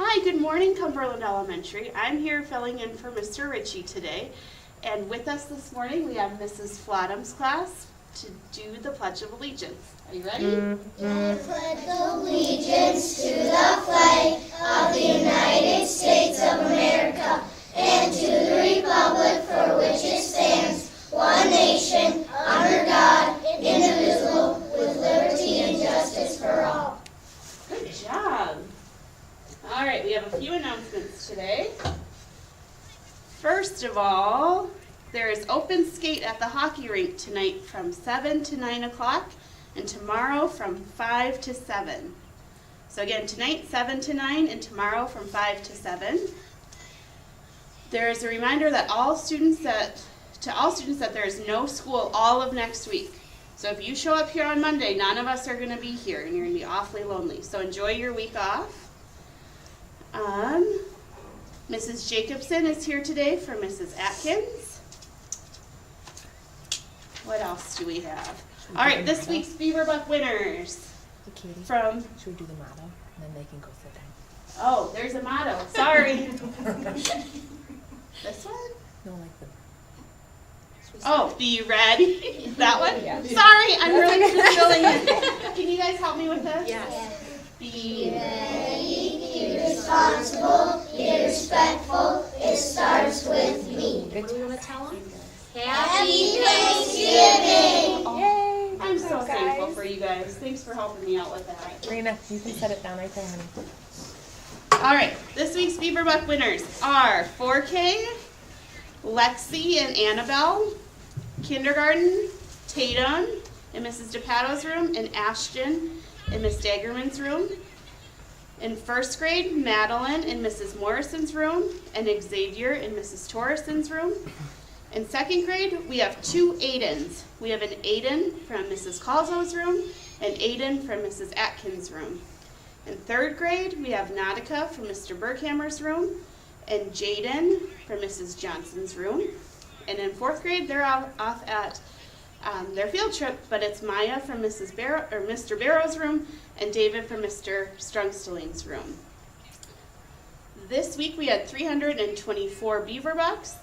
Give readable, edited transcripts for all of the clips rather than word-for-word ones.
Hi, good morning, Cumberland Elementary. I'm here filling in for Mr. Ritchie today. And with us this morning, we have Mrs. Flotham's class to do the Pledge of Allegiance. Are you ready? I pledge allegiance to the flag of the United States of America and to the republic for which it stands, one nation, under God, indivisible, with liberty and justice for all. Good job. All right, we have a few announcements today. First of all, there is open skate at the hockey rink tonight from 7 to 9 o'clock and tomorrow from 5 to 7. So again, tonight 7 to 9 and tomorrow from 5 to 7. There is a reminder that all students that there is no school all of next week. So if you show up here on Monday, none of us are going to be here and you're going to be awfully lonely. So enjoy your week off. Mrs. Jacobson is here today for Mrs. Atkins. What else do we have? All right, this week's Beaverbuck winners. Hey, Katie, From, should we do the motto? And then they can go sit down. oh, there's a motto. Sorry. This one? No, like the... Oh, be ready. That one? Yeah. Sorry, I'm really just filling in. Can you guys help me with this? Yes. Be Ready, be responsible, be respectful, it starts with me. What do we want to tell them? Happy Thanksgiving! Yay! I'm so thankful for you guys. Thanks for helping me out with that. Rena, you can set it down right there, honey. All right, this week's Beaverbuck winners are 4K, Lexi and Annabelle, Kindergarten, Tatum in Mrs. DePato's room, and Ashton in Miss Daggerman's room. In first grade, Madeline in Mrs. Morrison's room, and Xavier in Mrs. Torreson's room. In second grade, we have two Aidens. We have an Aiden from Mrs. Calzo's room, and Aiden from Mrs. Atkins' room. In third grade, we have Nautica from Mr. Berghammer's room, and Jaden from Mrs. Johnson's room. And in fourth grade, they're off at their field trip, but it's Maya from Mrs. Mr. Barrow's room, and David from Mr. Strungstalling's room. This week, we had 324 Beaverbucks.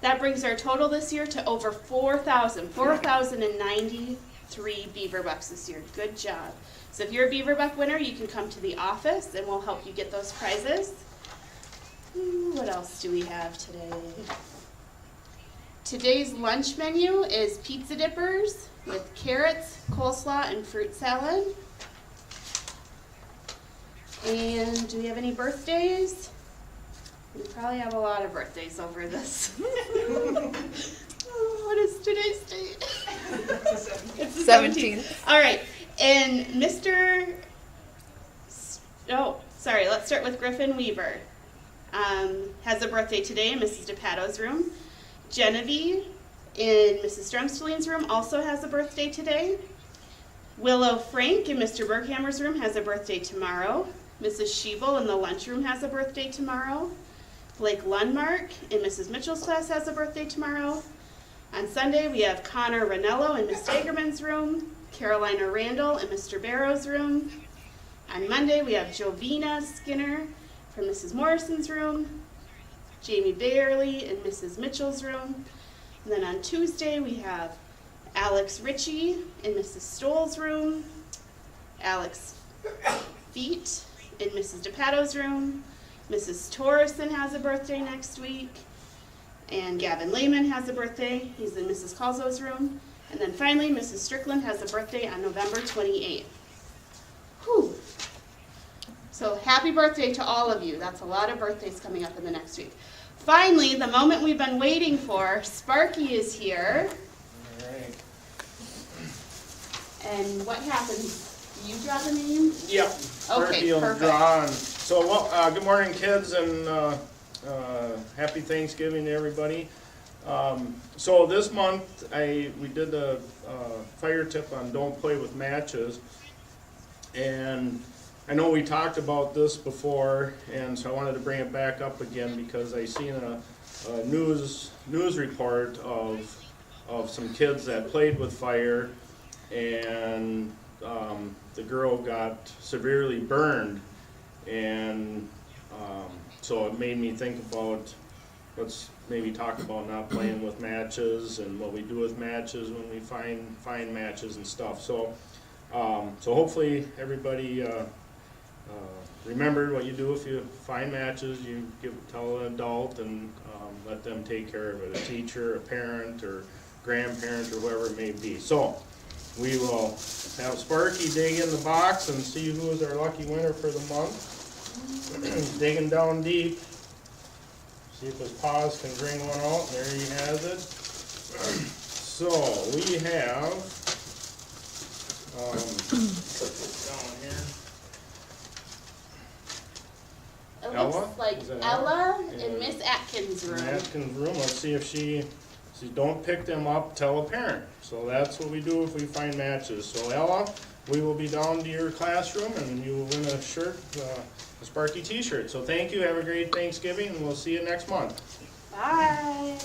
That brings our total this year to over 4,093 Beaverbucks this year. Good job. So if you're a Beaverbuck winner, you can come to the office and we'll help you get those prizes. What else do we have today? Today's lunch menu is pizza dippers with carrots, coleslaw, and fruit salad. And do we have any birthdays? We probably have a lot of birthdays over this. What is today's date? It's the 17th. All right, and let's start with Griffin Weaver. Has a birthday today in Mrs. DePato's room. Genevieve in Mrs. Strungstalling's room also has a birthday today. Willow Frank in Mr. Berghammer's room has a birthday tomorrow. Mrs. Schiebel in the lunchroom has a birthday tomorrow. Blake Lundmark in Mrs. Mitchell's class has a birthday tomorrow. On Sunday, we have Connor Ranello in Miss Dagerman's room. Carolina Randall in Mr. Barrow's room. On Monday, we have Jovina Skinner from Mrs. Morrison's room. Jamie Bailey in Mrs. Mitchell's room. And then on Tuesday, we have Alex Ritchie in Mrs. Stoll's room. Alex Feet in Mrs. DePato's room. Mrs. Torreson has a birthday next week. And Gavin Lehman has a birthday. He's in Mrs. Calzo's room. And then finally, Mrs. Strickland has a birthday on November 28th. Whew. So happy birthday to all of you. That's a lot of birthdays coming up in the next week. Finally, the moment we've been waiting for, Sparky is here. All right. And what happens? Do you draw the name? Yep. Okay, perfect. Drawn. So, good morning, kids, and happy Thanksgiving to everybody. So this month, we did a fire tip on don't play with matches, and I know we talked about this before, and so I wanted to bring it back up again because I seen a news report of some kids that played with fire, and the girl got severely burned, and So it made me think about, let's maybe talk about not playing with matches and what we do with matches when we find matches and stuff. So, so hopefully everybody remembered what you do if you find matches. You tell an adult and let them take care of it, a teacher, a parent, or grandparent, or whoever it may be. So we will have Sparky dig in the box and see who is our lucky winner for the month. Digging down deep. See if his paws can bring one out. There he has it. So we have, put this down here. It Ella? looks like Is that Ella Yeah. in Miss Atkins' In room. Atkins' room. Let's see if she don't pick them up, tell a parent. So that's what we do if we find matches. So Ella, we will be down to your classroom and you will win a shirt, a Sparky t-shirt. So thank you, have a great Thanksgiving, and we'll see you next month. Bye.